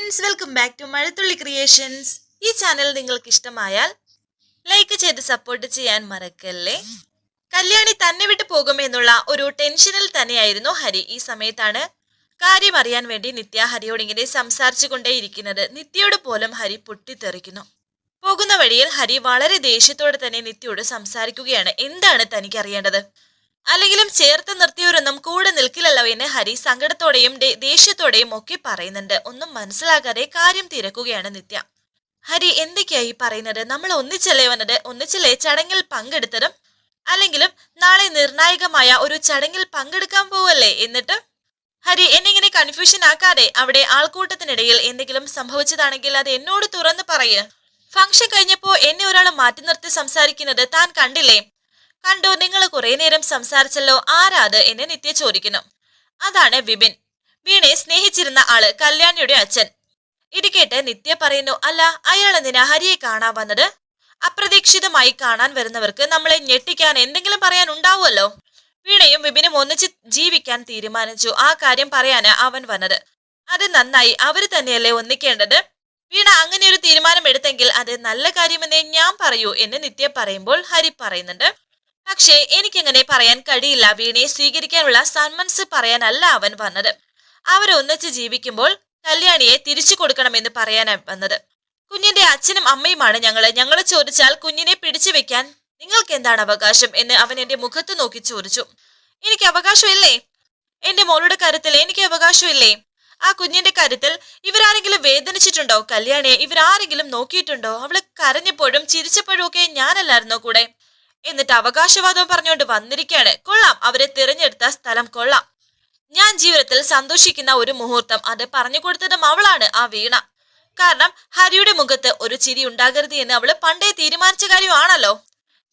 Friends, welcome back to Mazhathulli Creations. ഈ channel നിങ്ങൾക്ക് ഇഷ്ടമായാൽ ലൈക്ക് ചെയ്ത് സപ്പോർട്ട് ചെയ്യാൻ മറക്കല്ലേ. കല്യാണി തന്നെ വിട്ടു പോകുമെന്നുള്ള ഒരു ടെൻഷനിൽ തന്നെയായിരുന്നു ഹരി. ഈ സമയത്താണ് കാര്യം അറിയാൻ വേണ്ടി നിത്യ ഹരിയോട് ഇങ്ങനെ സംസാരിച്ചു കൊണ്ടേയിരിക്കുന്നത്. നിത്യയോട് പോലും ഹരി പൊട്ടിത്തെറിക്കുന്നു. പോകുന്ന വഴിയിൽ ഹരി വളരെ ദേഷ്യത്തോടെ തന്നെ നിത്യയോട് സംസാരിക്കുകയാണ്. എന്താണ് തനിക്ക് അറിയേണ്ടത്? അല്ലെങ്കിലും ചേർത്ത് നിർത്തിയവരൊന്നും കൂടെ നിൽക്കില്ലല്ലോ എന്ന് ഹരി സങ്കടത്തോടെയും ദേഷ്യത്തോടെയും ഒക്കെ പറയുന്നുണ്ട്. ഒന്നും മനസ്സിലാകാതെ കാര്യം തിരക്കുകയാണ് നിത്യ. ഹരി, എന്തൊക്കെയായി പറയുന്നത്? നമ്മൾ ഒന്നിച്ചല്ലേ വന്നത്? ഒന്നിച്ചല്ലേ ചടങ്ങിൽ പങ്കെടുത്തതും? അല്ലെങ്കിലും നാളെ നിർണായകമായ ഒരു ചടങ്ങിൽ പങ്കെടുക്കാൻ പോവല്ലേ? എന്നിട്ട് ഹരി, എന്നിങ്ങനെ കൺഫ്യൂഷൻ ആക്കാതെ. അവിടെ ആൾക്കൂട്ടത്തിനിടയിൽ എന്തെങ്കിലും സംഭവിച്ചതാണെങ്കിൽ അത് എന്നോട് തുറന്ന് പറയുക. ഫംഗ്ഷൻ കഴിഞ്ഞപ്പോ എന്നെ ഒരാൾ മാറ്റി നിർത്തി സംസാരിക്കുന്നത് താൻ കണ്ടില്ലേ? കണ്ടു, നിങ്ങൾ കുറെ നേരം സംസാരിച്ചല്ലോ. ആരാത് എന്ന് നിത്യ ചോദിക്കുന്നു. അതാണ് വിപിൻ, വീണയെ സ്നേഹിച്ചിരുന്ന ആള്, കല്യാണിയുടെ അച്ഛൻ. ഇത് കേട്ട് നിത്യ പറയുന്നു, അല്ല, അയാൾ എന്തിനാ ഹരിയെ കാണാൻ വന്നത്? അപ്രതീക്ഷിതമായി കാണാൻ വരുന്നവർക്ക് നമ്മളെ ഞെട്ടിക്കാൻ എന്തെങ്കിലും പറയാൻ ഉണ്ടാവുമല്ലോ. വീണയും വിപിനും ഒന്നിച്ച് ജീവിക്കാൻ തീരുമാനിച്ചു. ആ കാര്യം പറയാന് അവൻ വന്നത്. അത് നന്നായി, അവര് തന്നെയല്ലേ ഒന്നിക്കേണ്ടത്. വീണ അങ്ങനെ ഒരു തീരുമാനം എടുത്തെങ്കിൽ അത് നല്ല കാര്യമെന്നേ ഞാൻ പറയൂ എന്ന് നിത്യ പറയുമ്പോൾ ഹരി പറയുന്നുണ്ട്, പക്ഷേ എനിക്കെങ്ങനെ പറയാൻ കഴിയില്ല. വീണയെ സ്വീകരിക്കാനുള്ള സന്മനസ് പറയാനല്ല അവൻ വന്നത്. അവരൊന്നിച്ച് ജീവിക്കുമ്പോൾ കല്യാണിയെ തിരിച്ചു കൊടുക്കണമെന്ന് പറയാനാണ് വന്നത്. കുഞ്ഞിന്റെ അച്ഛനും അമ്മയുമാണ് ഞങ്ങള് ചോദിച്ചാൽ കുഞ്ഞിനെ പിടിച്ചു വെക്കാൻ നിങ്ങൾക്ക് എന്താണ് അവകാശം എന്ന് അവൻ എന്റെ മുഖത്ത് നോക്കി ചോദിച്ചു. എനിക്ക് അവകാശമില്ലേ? എന്റെ മോളുടെ കാര്യത്തിൽ എനിക്ക് അവകാശമില്ലേ? ആ കുഞ്ഞിന്റെ കാര്യത്തിൽ ഇവരാരെങ്കിലും വേദനിച്ചിട്ടുണ്ടോ? കല്യാണിയെ ഇവരാരെങ്കിലും നോക്കിയിട്ടുണ്ടോ? അവള് കരഞ്ഞപ്പോഴും ചിരിച്ചപ്പോഴും ഒക്കെ ഞാനല്ലായിരുന്നോ കൂടെ? എന്നിട്ട് അവകാശവാദം പറഞ്ഞുകൊണ്ട് വന്നിരിക്കുകയാണ്. കൊള്ളാം, അവരെ തിരഞ്ഞെടുത്ത സ്ഥലം കൊള്ളാം. ഞാൻ ജീവിതത്തിൽ സന്തോഷിക്കുന്ന ഒരു മുഹൂർത്തം, അത് പറഞ്ഞു കൊടുത്തതും അവളാണ്, ആ വീണ. കാരണം ഹരിയുടെ മുഖത്ത് ഒരു ചിരി ഉണ്ടാകരുത് എന്ന് അവള് പണ്ടേ തീരുമാനിച്ച കാര്യമാണല്ലോ.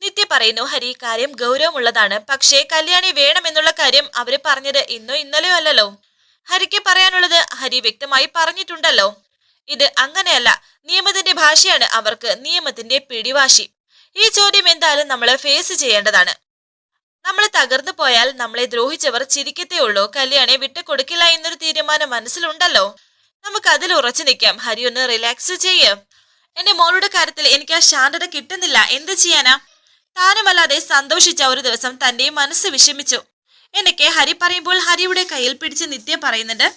നിത്യ പറയുന്നു, ഹരി, കാര്യം ഗൗരവമുള്ളതാണ്. പക്ഷേ കല്യാണി വേണമെന്നുള്ള കാര്യം അവര് പറഞ്ഞത് ഇന്നോ ഇന്നലെയോ അല്ലല്ലോ. ഹരിക്ക് പറയാനുള്ളത് ഹരി വ്യക്തമായി പറഞ്ഞിട്ടുണ്ടല്ലോ. ഇത് അങ്ങനെയല്ല, നിയമത്തിന്റെ ഭാഷയാണ് അവർക്ക്, നിയമത്തിന്റെ പിടിവാശി. ഈ ചോദ്യം എന്തായാലും നമ്മൾ ഫേസ് ചെയ്യേണ്ടതാണ്. നമ്മൾ തകർന്നു പോയാൽ നമ്മളെ ദ്രോഹിച്ചവർ ചിരിക്കത്തേ ഉള്ളൂ. കല്യാണെ വിട്ടുകൊടുക്കില്ല എന്നൊരു തീരുമാനം മനസ്സിലുണ്ടല്ലോ. നമുക്ക് അതിൽ ഉറച്ചു നിൽക്കാം. ഹരി, ഒന്ന് റിലാക്സ് ചെയ്യ്. എന്റെ മോളുടെ കാര്യത്തിൽ എനിക്ക് ആ ശാന്തത കിട്ടുന്നില്ല. എന്ത് ചെയ്യാനാ? താനുമല്ലാതെ സന്തോഷിച്ച ഒരു ദിവസം തന്റെ മനസ്സ് വിഷമിച്ചു എന്നൊക്കെ ഹരി പറയുമ്പോൾ ഹരിയുടെ കയ്യിൽ പിടിച്ച് നിത്യ പറയുന്നുണ്ട്,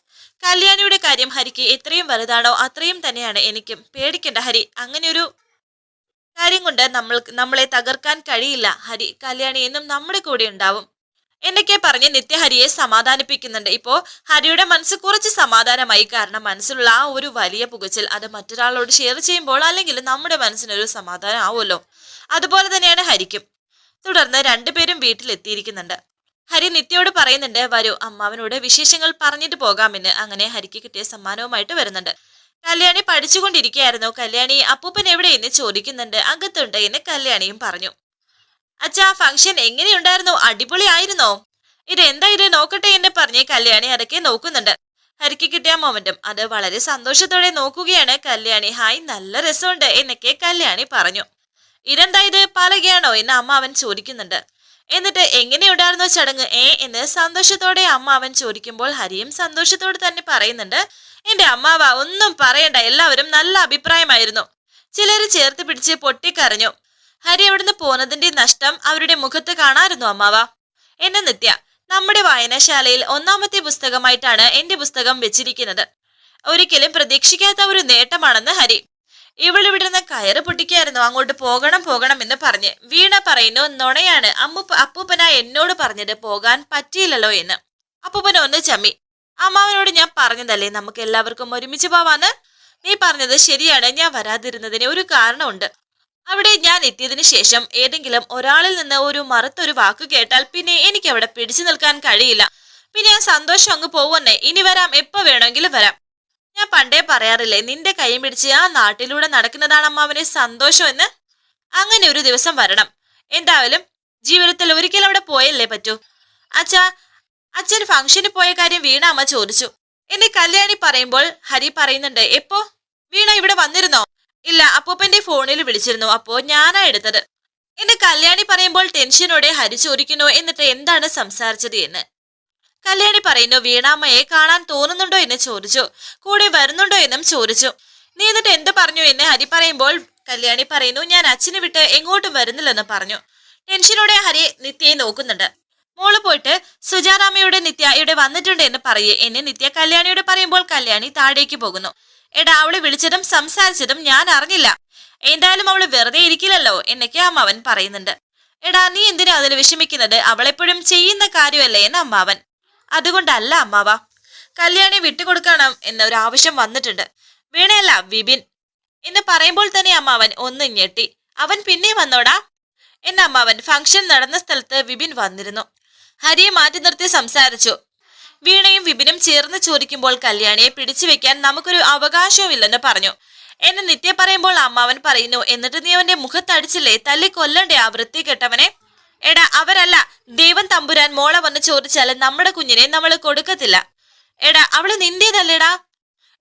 കല്യാണിയുടെ കാര്യം ഹരിക്ക് എത്രയും വലുതാണോ അത്രയും തന്നെയാണ് എനിക്കും. പേടിക്കണ്ട ഹരി, അങ്ങനെ ഒരു കാര്യം കൊണ്ട് നമ്മളെ തകർക്കാൻ കഴിയില്ല. ഹരി, കല്യാണി എന്നും നമ്മുടെ കൂടെ ഉണ്ടാവും എന്നൊക്കെ പറഞ്ഞ് നിത്യ ഹരിയെ സമാധാനിപ്പിക്കുന്നുണ്ട്. ഇപ്പോ ഹരിയുടെ മനസ്സ് കുറച്ച് സമാധാനമായി. കാരണം മനസ്സിലുള്ള ആ ഒരു വലിയ പുകച്ചിൽ അത് മറ്റൊരാളോട് ഷെയർ ചെയ്യുമ്പോൾ അല്ലെങ്കിൽ നമ്മുടെ മനസ്സിനൊരു സമാധാനം ആവുമല്ലോ. അതുപോലെ തന്നെയാണ് ഹരിക്കും. തുടർന്ന് രണ്ടുപേരും വീട്ടിലെത്തിയിരിക്കുന്നുണ്ട്. ഹരി നിത്യയോട് പറയുന്നുണ്ട്, വരൂ, അമ്മാവനോട് വിശേഷങ്ങൾ പറഞ്ഞിട്ട് പോകാമെന്ന്. അങ്ങനെ ഹരിക്ക് കിട്ടിയ സമ്മാനവുമായിട്ട് വരുന്നുണ്ട്. കല്യാണി പഠിച്ചുകൊണ്ടിരിക്കുകയായിരുന്നു. കല്യാണി, അപ്പൂപ്പൻ എവിടെയെന്ന് ചോദിക്കുന്നുണ്ട്. അകത്തുണ്ട് എന്ന് കല്യാണിയും പറഞ്ഞു. അച്ഛാ, ഫംഗ്ഷൻ എങ്ങനെയുണ്ടായിരുന്നു? അടിപൊളി ആയിരുന്നോ? ഇതെന്താ ഇത് നോക്കട്ടെ എന്ന് പറഞ്ഞ് കല്യാണി അതൊക്കെ നോക്കുന്നുണ്ട്. ഹരിക്ക് കിട്ടിയ മൊമെന്റും അത് വളരെ സന്തോഷത്തോടെ നോക്കുകയാണ് കല്യാണി. ഹായ്, നല്ല രസമുണ്ട് എന്നൊക്കെ കല്യാണി പറഞ്ഞു. ഇതെന്താ ഇത്, പലകയാണോ എന്ന് അമ്മ അവൻ ചോദിക്കുന്നുണ്ട്. എന്നിട്ട് എങ്ങനെയുണ്ടായിരുന്നോ ചടങ്ങ് എന്ന് സന്തോഷത്തോടെ അമ്മ അവൻ ചോദിക്കുമ്പോൾ ഹരിയും സന്തോഷത്തോടെ തന്നെ പറയുന്നുണ്ട്, എന്റെ അമ്മാവ, ഒന്നും പറയണ്ട, എല്ലാവരും നല്ല അഭിപ്രായമായിരുന്നു. ചിലര് ചേർത്ത് പിടിച്ച് പൊട്ടിക്കരഞ്ഞു. ഹരി അവിടുന്ന് പോന്നതിന്റെ നഷ്ടം അവരുടെ മുഖത്ത് കാണാമായിരുന്നു അമ്മാവ എന്നെ നിത്യ. നമ്മുടെ വായനശാലയിൽ 1ാമത്തെ പുസ്തകമായിട്ടാണ് എന്റെ പുസ്തകം വെച്ചിരിക്കുന്നത്. ഒരിക്കലും പ്രതീക്ഷിക്കാത്ത ഒരു നേട്ടമാണെന്ന് ഹരി. ഇവളിവിടുന്ന് കയറ് പൊട്ടിക്കായിരുന്നു. അങ്ങോട്ട് പോകണം എന്ന് പറഞ്ഞ്. വീണ പറയുന്നു, നുണയാണ്, അപ്പൂപ്പന എന്നോട് പറഞ്ഞത് പോകാൻ പറ്റിയില്ലല്ലോ എന്ന്. അപ്പൂപ്പന ഒന്ന് ചമ്മി. അമ്മാവനോട് ഞാൻ പറഞ്ഞതല്ലേ നമുക്ക് എല്ലാവർക്കും ഒരുമിച്ച് പോവാന്ന്. നീ പറഞ്ഞത് ശരിയാണ്, ഞാൻ വരാതിരുന്നതിന് ഒരു കാരണമുണ്ട്. അവിടെ ഞാൻ എത്തിയതിനു ശേഷം ഏതെങ്കിലും ഒരാളിൽ നിന്ന് ഒരു മറുത്തൊരു വാക്ക് കേട്ടാൽ പിന്നെ എനിക്ക് അവിടെ പിടിച്ചു നിൽക്കാൻ കഴിയില്ല. പിന്നെ ഞാൻ സന്തോഷം അങ്ങ് പോവന്നേ. ഇനി വരാം, എപ്പോ വേണമെങ്കിലും വരാം. ഞാൻ പണ്ടേ പറയാറില്ലേ, നിന്റെ കൈ പിടിച്ച് ആ നാട്ടിലൂടെ നടക്കുന്നതാണ് അമ്മാവന് സന്തോഷം എന്ന്. അങ്ങനെ ഒരു ദിവസം വരണം. എന്തായാലും ജീവിതത്തിൽ ഒരിക്കലും അവിടെ പോയല്ലേ പറ്റൂ. അച്ഛൻ ഫംഗ്ഷന് പോയ കാര്യം വീണ അമ്മ ചോദിച്ചു. എന്നെ കല്യാണി പറയുമ്പോൾ ഹരി പറയുന്നുണ്ട്, എപ്പോ? വീണ ഇവിടെ വന്നിരുന്നോ? ഇല്ല, അപ്പൂപ്പന്റെ ഫോണിൽ വിളിച്ചിരുന്നു, അപ്പോ ഞാനാ എടുത്തത്. എന്നെ കല്യാണി പറയുമ്പോൾ ടെൻഷനോടെ ഹരി ചോദിക്കുന്നു, എന്നിട്ട് എന്താണ് സംസാരിച്ചത് എന്ന്. കല്യാണി പറയുന്നു വീണാമ്മയെ കാണാൻ തോന്നുന്നുണ്ടോ എന്ന് ചോദിച്ചു. കൂടെ വരുന്നുണ്ടോ എന്നും ചോദിച്ചു. നീ എന്നിട്ട് എന്ത് പറഞ്ഞു എന്ന് ഹരി പറയുമ്പോൾ കല്യാണി പറയുന്നു ഞാൻ അച്ഛനെ വിട്ട് എങ്ങോട്ടും വരുന്നില്ലെന്ന് പറഞ്ഞു. ടെൻഷനോടെ ഹരി നിത്യയെ നോക്കുന്നുണ്ട്. മോള് പോയിട്ട് സുജാറാമ്മയുടെ നിത്യ ഇവിടെ വന്നിട്ടുണ്ട് എന്ന് പറയേ എന്നെ നിത്യ കല്യാണിയോട് പറയുമ്പോൾ കല്യാണി താഴേക്ക് പോകുന്നു. എടാ അവളെ വിളിച്ചതും സംസാരിച്ചതും ഞാൻ അറിഞ്ഞില്ല. എന്തായാലും അവള് വെറുതെ ഇരിക്കില്ലല്ലോ എന്നൊക്കെ അമ്മാവൻ പറയുന്നുണ്ട്. എടാ നീ എന്തിനാ അതിൽ വിഷമിക്കുന്നത്, അവളെപ്പോഴും ചെയ്യുന്ന കാര്യമല്ലേ എന്ന് അമ്മാവൻ. അതുകൊണ്ടല്ല അമ്മാവ, കല്യാണി വിട്ടുകൊടുക്കണം എന്നൊരു ആവശ്യം വന്നിട്ടുണ്ട്. വീണയല്ല വിപിൻ എന്ന് പറയുമ്പോൾ തന്നെ അമ്മാവൻ ഒന്ന് ഞെട്ടി. അവൻ പിന്നെ വന്നോടാ എന്ന അമ്മാവൻ. ഫംഗ്ഷൻ നടന്ന സ്ഥലത്ത് വിപിൻ വന്നിരുന്നു. ഹരിയെ മാറ്റി നിർത്തി സംസാരിച്ചു. വീണയും വിപിനും ചേർന്ന് ചോദിക്കുമ്പോൾ കല്യാണിയെ പിടിച്ചു വെക്കാൻ നമുക്കൊരു അവകാശവുമില്ലെന്ന് പറഞ്ഞു എന്ന് നിത്യ പറയുമ്പോൾ അമ്മാവൻ പറയുന്നു എന്നിട്ട് നീ അവന്റെ മുഖത്തടിച്ചില്ലേ, തല്ലി കൊല്ലണ്ടേ ആ വൃത്തി കെട്ടവനെ. എടാ അവരല്ല, ദൈവം തമ്പുരാൻ മോളെ വന്ന് ചോദിച്ചാല് നമ്മുടെ കുഞ്ഞിനെ നമ്മൾ കൊടുക്കത്തില്ല. എടാ അവള് നിന്റേതല്ലേടാ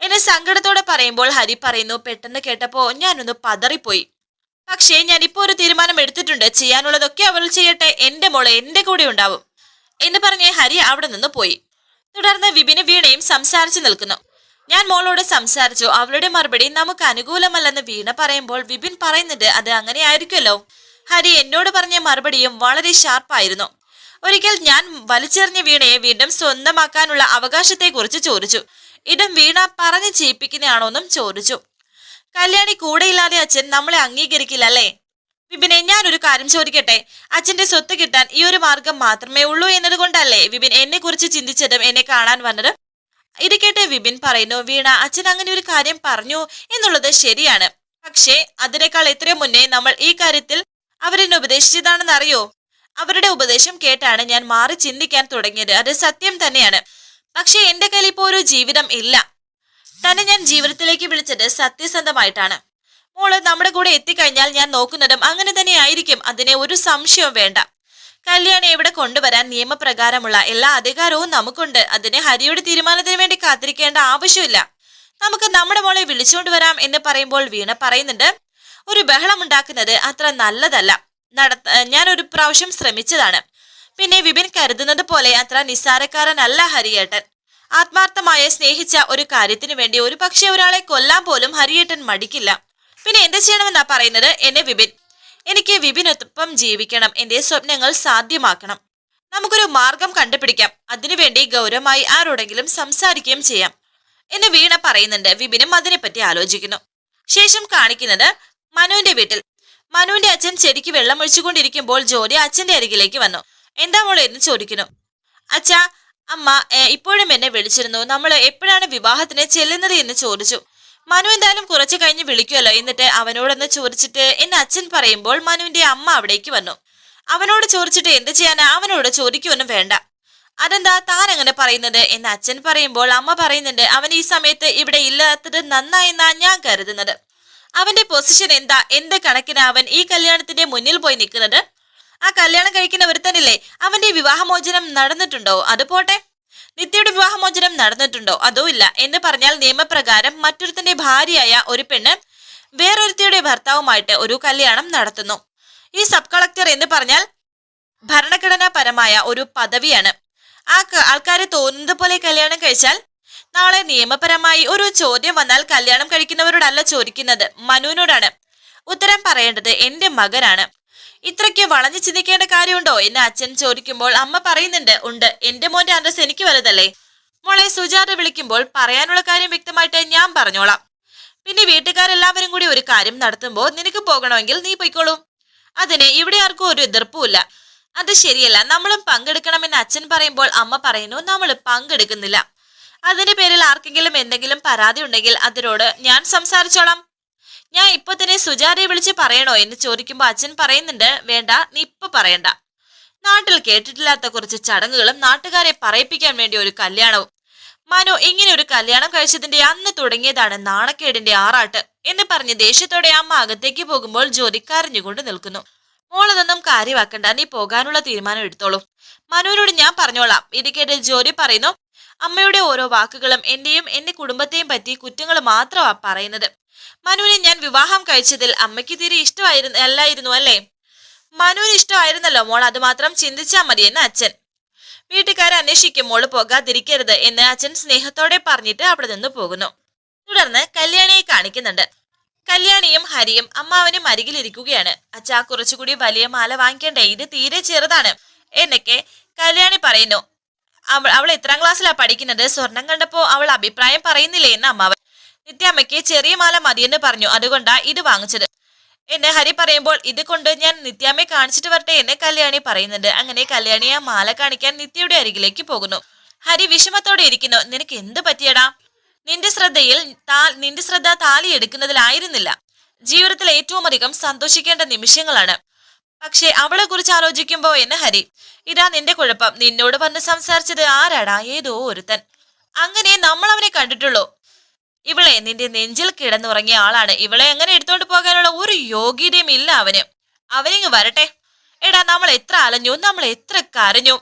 എന്നെ സങ്കടത്തോടെ പറയുമ്പോൾ ഹരി പറയുന്നു പെട്ടെന്ന് കേട്ടപ്പോ ഞാനൊന്ന് പതറിപ്പോയി. പക്ഷേ ഞാനിപ്പോ ഒരു തീരുമാനം എടുത്തിട്ടുണ്ട്, ചെയ്യാനുള്ളതൊക്കെ അവൾ ചെയ്യട്ടെ, എന്റെ മോളെ എന്റെ കൂടെ ഉണ്ടാവും എന്ന് പറഞ്ഞ് ഹരി അവിടെ നിന്ന് പോയി. തുടർന്ന് വിപിന് വീണയും സംസാരിച്ചു നിൽക്കുന്നു. ഞാൻ മോളോട് സംസാരിച്ചു, അവളുടെ മറുപടി നമുക്ക് അനുകൂലമല്ലെന്ന് വീണ പറയുമ്പോൾ വിപിൻ പറയുന്നുണ്ട് അത് അങ്ങനെ ആയിരിക്കുമല്ലോ. ഹരി എന്നോട് പറഞ്ഞ മറുപടിയും വളരെ ഷാർപ്പായിരുന്നു. ഒരിക്കൽ ഞാൻ വലിച്ചെറിഞ്ഞ വീണയെ വീണ്ടും സ്വന്തമാക്കാനുള്ള അവകാശത്തെക്കുറിച്ച് ചോദിച്ചു. ഇതും വീണ പറഞ്ഞ് ചെയ്യിപ്പിക്കുന്നതാണോന്നും ചോദിച്ചു. കല്യാണി കൂടെയില്ലാതെ അച്ഛൻ നമ്മളെ അംഗീകരിക്കില്ല അല്ലേ? വിപിനെ ഞാനൊരു കാര്യം ചോദിക്കട്ടെ, അച്ഛന്റെ സ്വത്ത് കിട്ടാൻ ഈ ഒരു മാർഗം മാത്രമേ ഉള്ളൂ എന്നതുകൊണ്ടല്ലേ വിപിൻ എന്നെ കുറിച്ച് ചിന്തിച്ചതും എന്നെ കാണാൻ വന്നത്? ഇത് കേട്ട് വിപിൻ പറയുന്നു വീണ അച്ഛൻ അങ്ങനെ ഒരു കാര്യം പറഞ്ഞു എന്നുള്ളത് ശരിയാണ്. പക്ഷേ അതിനേക്കാൾ എത്രയോ മുന്നേ നമ്മൾ ഈ കാര്യത്തിൽ അവരെന്നെ ഉപദേശിച്ചതാണെന്ന് അറിയോ? അവരുടെ ഉപദേശം കേട്ടാണ് ഞാൻ മാറി ചിന്തിക്കാൻ തുടങ്ങിയത്. അത് സത്യം തന്നെയാണ്. പക്ഷെ എന്റെ കയ്യിൽ ഇപ്പോ ഒരു ജീവിതം ഇല്ല. തന്നെ ഞാൻ ജീവിതത്തിലേക്ക് വിളിച്ചത് സത്യസന്ധമായിട്ടാണ്. മോള് നമ്മുടെ കൂടെ എത്തിക്കഴിഞ്ഞാൽ ഞാൻ നോക്കുന്നതും അങ്ങനെ തന്നെ ആയിരിക്കും, അതിനെ ഒരു സംശയവും വേണ്ട. കല്യാണി ഇവിടെ കൊണ്ടുവരാൻ നിയമപ്രകാരമുള്ള എല്ലാ അധികാരവും നമുക്കുണ്ട്. അതിന് ഹരിയുടെ തീരുമാനത്തിന് വേണ്ടി കാത്തിരിക്കേണ്ട ആവശ്യമില്ല. നമുക്ക് നമ്മുടെ മോളെ വിളിച്ചുകൊണ്ട് വരാം എന്ന് പറയുമ്പോൾ വീണ പറയുന്നുണ്ട് ഒരു ബഹളം ഉണ്ടാക്കുന്നത് അത്ര നല്ലതല്ല. ഞാൻ ഒരു പ്രാവശ്യം ശ്രമിച്ചതാണ്. പിന്നെ വിപിൻ കരുതുന്നത് പോലെ അത്ര നിസ്സാരക്കാരനല്ല ഹരിയേട്ടൻ. ആത്മാർത്ഥമായി സ്നേഹിച്ച ഒരു കാര്യത്തിന് വേണ്ടി ഒരു പക്ഷേ ഒരാളെ കൊല്ലാൻ പോലും ഹരിയേട്ടൻ മടിക്കില്ല. പിന്നെ എന്ത് ചെയ്യണമെന്നാ പറയുന്നത് എന്നെ വിപിൻ? എനിക്ക് വിപിനൊപ്പം ജീവിക്കണം, എന്റെ സ്വപ്നങ്ങൾ സാധ്യമാക്കണം. നമുക്കൊരു മാർഗം കണ്ടുപിടിക്കാം, അതിനുവേണ്ടി ഗൗരവമായി ആരോടെങ്കിലും സംസാരിക്കുകയും ചെയ്യാം എന്ന് വീണ പറയുന്നുണ്ട്. വിപിനും അതിനെപ്പറ്റി ആലോചിക്കുന്നു. ശേഷം കാണിക്കുന്നത് മനുവിന്റെ വീട്ടിൽ. മനുവിന്റെ അച്ഛൻ ചെടിക്ക് വെള്ളം ഒഴിച്ചുകൊണ്ടിരിക്കുമ്പോൾ ജോലി അച്ഛന്റെ അരികിലേക്ക് വന്നു. എന്താ മോളെ എന്ന് ചോദിക്കുന്നു. അച്ഛാ, അമ്മ ഇപ്പോഴും എന്നെ വിളിച്ചിരുന്നു, നമ്മൾ എപ്പോഴാണ് വിവാഹത്തിന് ചെല്ലുന്നത് എന്ന് ചോദിച്ചു. മനു എന്തായാലും കുറച്ചു കഴിഞ്ഞ് വിളിക്കുമല്ലോ, എന്നിട്ട് അവനോടൊന്ന് ചോദിച്ചിട്ട് എന്ന് അച്ഛൻ പറയുമ്പോൾ മനുവിന്റെ അമ്മ അവിടേക്ക് വന്നു. അവനോട് ചോദിച്ചിട്ട് എന്ത് ചെയ്യാനാ, അവനോട് ചോദിക്കുവൊന്നും വേണ്ട. അതെന്താ താൻ അങ്ങനെ പറയുന്നത് എന്ന് അച്ഛൻ പറയുമ്പോൾ അമ്മ പറയുന്നുണ്ട് അവൻ ഈ സമയത്ത് ഇവിടെ ഇല്ലാത്തത് നന്നായെന്നാ ഞാൻ കരുതുന്നത്. അവന്റെ പൊസിഷൻ എന്താ, എന്ത് കണക്കിനാ അവൻ ഈ കല്യാണത്തിന്റെ മുന്നിൽ പോയി നിൽക്കുന്നത്? ആ കല്യാണം കഴിക്കുന്ന ഒരുത്തനില്ലേ, അവന്റെ വിവാഹമോചനം നടന്നിട്ടുണ്ടോ? അത് പോട്ടെ, നിത്യയുടെ വിവാഹമോചനം നടന്നിട്ടുണ്ടോ? അതോ ഇല്ല എന്ന് പറഞ്ഞാൽ നിയമപ്രകാരം മറ്റൊരുത്തന്റെ ഭാര്യയായ ഒരു പെണ്ണ് വേറൊരുത്തിയുടെ ഭർത്താവുമായിട്ട് ഒരു കല്യാണം നടത്തുന്നു. ഈ സബ് കളക്ടർ എന്ന് പറഞ്ഞാൽ ഭരണഘടനാപരമായ ഒരു പദവിയാണ്. ആ ആൾക്കാരെ തോന്നുന്നത് പോലെ കല്യാണം കഴിച്ചാൽ നാളെ നിയമപരമായി ഒരു ചോദ്യം വന്നാൽ കല്യാണം കഴിക്കുന്നവരോടല്ല ചോദിക്കുന്നത്, മനുവിനോടാണ്. ഉത്തരം പറയേണ്ടത് എന്റെ മകനാണ്. ഇത്രയ്ക്ക് വളഞ്ഞു ചിന്തിക്കേണ്ട കാര്യമുണ്ടോ എന്ന് അച്ഛൻ ചോദിക്കുമ്പോൾ അമ്മ പറയുന്നുണ്ട് ഉണ്ട്, എന്റെ മോന്റെ അന്തസ് എനിക്ക് വലുതല്ലേ. മോളെ സുജാത വിളിക്കുമ്പോൾ പറയാനുള്ള കാര്യം വ്യക്തമായിട്ട് ഞാൻ പറഞ്ഞോളാം. പിന്നെ വീട്ടുകാരെല്ലാവരും കൂടി ഒരു കാര്യം നടത്തുമ്പോൾ നിനക്ക് പോകണമെങ്കിൽ നീ പൊയ്ക്കോളൂ. അതിന് ഇവിടെ ആർക്കും ഒരു എതിർപ്പുമില്ല. അത് ശരിയല്ല, നമ്മളും പങ്കെടുക്കണമെന്ന് അച്ഛൻ പറയുമ്പോൾ അമ്മ പറയുന്നു നമ്മൾ പങ്കെടുക്കുന്നില്ല. അതിന്റെ പേരിൽ ആർക്കെങ്കിലും എന്തെങ്കിലും പരാതി ഉണ്ടെങ്കിൽ അതിനോട് ഞാൻ സംസാരിച്ചോളാം. ഞാൻ ഇപ്പൊ തന്നെ സുജാതയെ വിളിച്ച് പറയണോ എന്ന് ചോദിക്കുമ്പോൾ അച്ഛൻ പറയുന്നുണ്ട് വേണ്ട, നീ ഇപ്പൊ പറയണ്ട. നാട്ടിൽ കേട്ടിട്ടില്ലാത്ത കുറച്ച് ചടങ്ങുകളും നാട്ടുകാരെ പറയിപ്പിക്കാൻ വേണ്ടി ഒരു കല്യാണവും. മനു ഇങ്ങനെ ഒരു കല്യാണം കഴിച്ചതിന്റെ അന്ന് തുടങ്ങിയതാണ് നാണക്കേടിന്റെ ആറാട്ട് എന്ന് പറഞ്ഞ് ദേഷ്യത്തോടെ അമ്മ അകത്തേക്ക് പോകുമ്പോൾ ജോലി കരഞ്ഞുകൊണ്ട് നിൽക്കുന്നു. മോളതൊന്നും കാര്യമാക്കണ്ട, നീ പോകാനുള്ള തീരുമാനം എടുത്തോളൂ. മനുവിനോട് ഞാൻ പറഞ്ഞോളാം. ഇത് കേട്ട് ജോലി പറയുന്നു അമ്മയുടെ ഓരോ വാക്കുകളും എന്റെയും എന്റെ കുടുംബത്തെയും പറ്റി കുറ്റങ്ങൾ മാത്രമാ പറയുന്നത്. മനുവിനെ ഞാൻ വിവാഹം കഴിച്ചതിൽ അമ്മയ്ക്ക് തീരെ അല്ലായിരുന്നു അല്ലേ? മനുവിന് ഇഷ്ടമായിരുന്നല്ലോ മോൾ, അത് മാത്രം ചിന്തിച്ചാൽ മതിയെന്ന് അച്ഛൻ. വീട്ടുകാരെ അന്വേഷിക്കും, മോള് പോകാതിരിക്കരുത് എന്ന് അച്ഛൻ സ്നേഹത്തോടെ പറഞ്ഞിട്ട് അവിടെ നിന്ന് പോകുന്നു. തുടർന്ന് കല്യാണിയെ കാണിക്കുന്നുണ്ട്. കല്യാണിയും ഹരിയും അമ്മാവനും അരികിലിരിക്കുകയാണ്. അച്ഛാ, കുറച്ചുകൂടി വലിയ മാല വാങ്ങിക്കണ്ടേ, ഇത് തീരെ ചെറുതാണ് എന്നൊക്കെ കല്യാണി പറയുന്നു. അവൾ എത്രാം ക്ലാസ്സിലാ പഠിക്കുന്നത്, സ്വർണം കണ്ടപ്പോ അവൾ അഭിപ്രായം പറയുന്നില്ലേ എന്ന് അമ്മാവൻ. നിത്യാമ്മയ്ക്ക് ചെറിയ മാല മതിയെന്ന് പറഞ്ഞു, അതുകൊണ്ടാ ഇത് വാങ്ങിച്ചത് എന്ന് ഹരി പറയുമ്പോൾ, ഇത് കൊണ്ട് ഞാൻ നിത്യാമ്മയെ കാണിച്ചിട്ട് വരട്ടെ എന്ന് കല്യാണി പറയുന്നുണ്ട്. അങ്ങനെ കല്യാണി ആ മാല കാണിക്കാൻ നിത്യയുടെ അരികിലേക്ക് പോകുന്നു. ഹരി വിഷമത്തോടെ ഇരിക്കുന്നു. നിനക്ക് എന്ത് പറ്റിയടാ? നിന്റെ ശ്രദ്ധ താലി എടുക്കുന്നതിലായിരുന്നില്ല. ജീവിതത്തിൽ ഏറ്റവും അധികം സന്തോഷിക്കേണ്ട നിമിഷങ്ങളാണ്. പക്ഷെ അവളെ കുറിച്ച് ആലോചിക്കുമ്പോ എന്ന് ഹരി. ഇതാ നിന്റെ കുഴപ്പം, നിന്നോട് വന്ന് സംസാരിച്ചത് ആരാടാ? ഏതോ ഒരുത്തൻ. അങ്ങനെ നമ്മൾ അവനെ കണ്ടിട്ടുള്ളൂ. ഇവളെ നിന്റെ നെഞ്ചിൽ കിടന്നുറങ്ങിയ ആളാണ്. ഇവളെ അങ്ങനെ എടുത്തോണ്ട് പോകാനുള്ള ഒരു യോഗ്യതയും ഇല്ല അവന്. അവനിങ്ങ് വരട്ടെ. എടാ, നമ്മൾ എത്ര അലഞ്ഞു, നമ്മൾ എത്ര കരഞ്ഞു,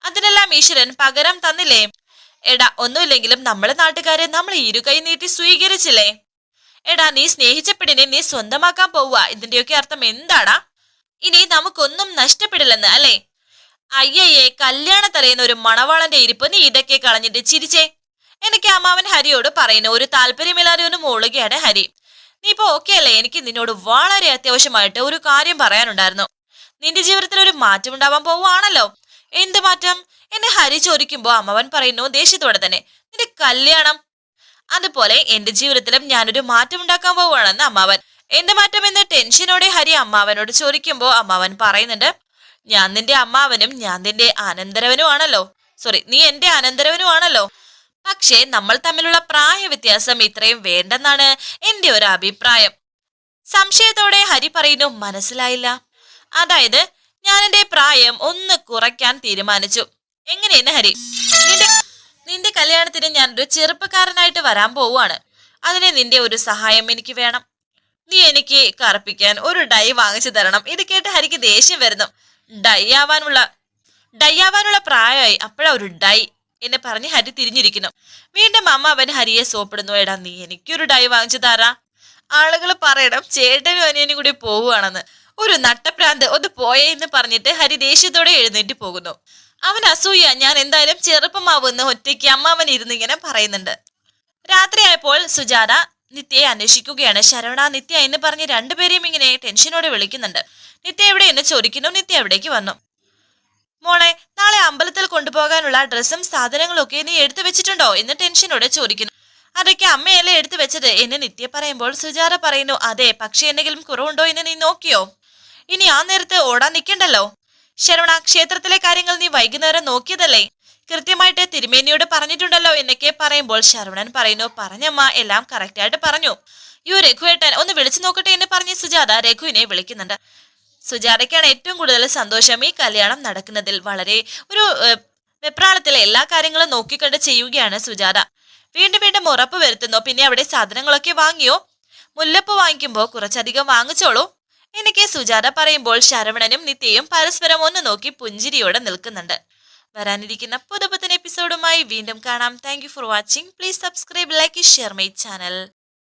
അതിനെല്ലാം ഈശ്വരൻ പകരം തന്നില്ലേ? എടാ, ഒന്നുമില്ലെങ്കിലും നമ്മളെ നാട്ടുകാരെ നമ്മൾ ഇരുകൈ നീട്ടി സ്വീകരിച്ചില്ലേ? എടാ, നീ സ്നേഹിച്ച പെണ്ണിനെ നീ സ്വന്തമാക്കാൻ പോവുക. ഇതിന്റെയൊക്കെ അർത്ഥം എന്താടാ? ഇനി നമുക്കൊന്നും നഷ്ടപ്പെടില്ലെന്ന് അല്ലേ? അയ്യയ്യേ, കല്യാണ തലേന്ന് ഒരു മണവാളന്റെ ഇരിപ്പ്, നീ ഇതൊക്കെ കളഞ്ഞിട്ട് ചിരിച്ചേ എനിക്ക് അമ്മാവൻ ഹരിയോട് പറയുന്നു. ഒരു താല്പര്യമില്ലാതെ ഒന്ന് മൂളുകയാണ് ഹരി. നീ ഇപ്പൊ ഓക്കെ അല്ലേ? എനിക്ക് നിന്നോട് വളരെ അത്യാവശ്യമായിട്ട് ഒരു കാര്യം പറയാനുണ്ടായിരുന്നു. നിന്റെ ജീവിതത്തിൽ ഒരു മാറ്റം ഉണ്ടാവാൻ പോവുകയാണല്ലോ. എന്ത് മാറ്റം എന്നെ ഹരി ചോദിക്കുമ്പോ അമ്മാവൻ പറയുന്നു ദേഷ്യത്തോടെ തന്നെ, നിന്റെ കല്യാണം. അതുപോലെ എന്റെ ജീവിതത്തിലും ഞാനൊരു മാറ്റം ഉണ്ടാക്കാൻ പോവുകയാണെന്ന് അമ്മാവൻ. എന്ത് മാറ്റം എന്ന് ടെൻഷനോടെ ഹരി അമ്മാവനോട് ചോദിക്കുമ്പോ അമ്മാവൻ പറയുന്നുണ്ട്, ഞാൻ നിന്റെ അമ്മാവനും ഞാൻ നിന്റെ അനന്തരവനും ആണല്ലോ. നീ എന്റെ അനന്തരവനും ആണല്ലോ. പക്ഷേ നമ്മൾ തമ്മിലുള്ള പ്രായ വ്യത്യാസം ഇത്രയും വേണ്ടെന്നാണ് എന്റെ ഒരു അഭിപ്രായം. സംശയത്തോടെ ഹരി പറയുന്നു, മനസ്സിലായില്ല. അതായത് ഞാൻ എന്റെ പ്രായം ഒന്ന് കുറയ്ക്കാൻ തീരുമാനിച്ചു. എങ്ങനെയെന്ന് ഹരി? നിന്റെ കല്യാണത്തിന് ഞാനൊരു ചെറുപ്പക്കാരനായിട്ട് വരാൻ പോവുകയാണ്. അതിന് നിന്റെ ഒരു സഹായം എനിക്ക് വേണം. നീ എനിക്ക് കറുപ്പിക്കാൻ ഒരു ഡൈ വാങ്ങിച്ചു തരണം. ഇത് കേട്ട് ഹരിക്ക് ദേഷ്യം വരുന്നു. ഡൈ ആവാനുള്ള പ്രായമായി, അപ്പോഴാ ഒരു ഡൈ എന്നെ പറഞ്ഞ് ഹരി തിരിഞ്ഞിരിക്കുന്നു. വീണ്ടും അമ്മാവൻ ഹരിയെ സോപ്പിടുന്നു. എടാ, നീ എനിക്കൊരു ഡൈ വാങ്ങിച്ചു തരാ. ആളുകൾ പറയണം ചേട്ടനും അനിയനും കൂടി പോവുകയാണെന്ന്. ഒരു നട്ടപ്രാന്ത്, ഒന്ന് പോയേ എന്ന് പറഞ്ഞിട്ട് ഹരി ദേഷ്യത്തോടെ എഴുന്നേറ്റ് പോകുന്നു. അവൻ അസൂയ, ഞാൻ എന്തായാലും ചെറുപ്പമാവുന്ന ഒറ്റയ്ക്ക് അമ്മാവൻ ഇരുന്നിങ്ങനെ പറയുന്നുണ്ട്. രാത്രിയായപ്പോൾ സുജാത നിത്യയെ അന്വേഷിക്കുകയാണ്. ശരവണ, നിത്യ എന്ന് പറഞ്ഞ് രണ്ടുപേരെയും ഇങ്ങനെ ടെൻഷനോടെ വിളിക്കുന്നുണ്ട്. നിത്യ എവിടെ എന്ന് ചോദിക്കുന്നു. നിത്യ എവിടേക്ക് വന്നു. മോളെ, നാളെ അമ്പലത്തിൽ കൊണ്ടുപോകാനുള്ള ഡ്രസ്സും സാധനങ്ങളും ഒക്കെ നീ എടുത്തു വെച്ചിട്ടുണ്ടോ എന്ന് ടെൻഷനോടെ ചോദിക്കുന്നു. അതൊക്കെ അമ്മയല്ലേ എടുത്തു വെച്ചത് എന്ന് നിത്യ പറയുമ്പോൾ സുജാത പറയുന്നു, അതെ, പക്ഷെ എന്തെങ്കിലും കുറവുണ്ടോ എന്ന് നീ നോക്കിയോ? ഇനി ആ നേരത്ത് ഓടാൻ നിൽക്കണ്ടല്ലോ. ശരവണ, ക്ഷേത്രത്തിലെ കാര്യങ്ങൾ നീ വൈകുന്നേരം നോക്കിയതല്ലേ? കൃത്യമായിട്ട് തിരുമേനിയോട് പറഞ്ഞിട്ടുണ്ടല്ലോ എന്നൊക്കെ പറയുമ്പോൾ ശരവണൻ പറയുന്നു, പറഞ്ഞമ്മ, എല്ലാം കറക്റ്റായിട്ട് പറഞ്ഞു. രഘുവേട്ടൻ ഒന്ന് വിളിച്ചു നോക്കട്ടെ എന്ന് പറഞ്ഞ് സുജാത രഘുവിനെ വിളിക്കുന്നുണ്ട്. സുജാതയ്ക്കാണ് ഏറ്റവും കൂടുതൽ സന്തോഷം ഈ കല്യാണം നടക്കുന്നതിൽ. വളരെ ഒരു വെപ്രാളത്തിലെ എല്ലാ കാര്യങ്ങളും നോക്കിക്കണ്ട് ചെയ്യുകയാണ് സുജാത. വീണ്ടും വീണ്ടും ഉറപ്പ് വരുത്തുന്നു. പിന്നെ അവിടെ സാധനങ്ങളൊക്കെ വാങ്ങിയോ? മുല്ലപ്പ് വാങ്ങിക്കുമ്പോ കുറച്ചധികം വാങ്ങിച്ചോളൂ എനിക്ക് സുജാത പറയുമ്പോൾ ശരവണനും നിത്യയും പരസ്പരം ഒന്ന് നോക്കി പുഞ്ചിരിയോടെ നിൽക്കുന്നുണ്ട്. വരാനിരിക്കുന്ന പുതുപുത്തൻ എപ്പിസോഡുമായി വീണ്ടും കാണാം. Thank you for watching. Please subscribe, like, share my channel.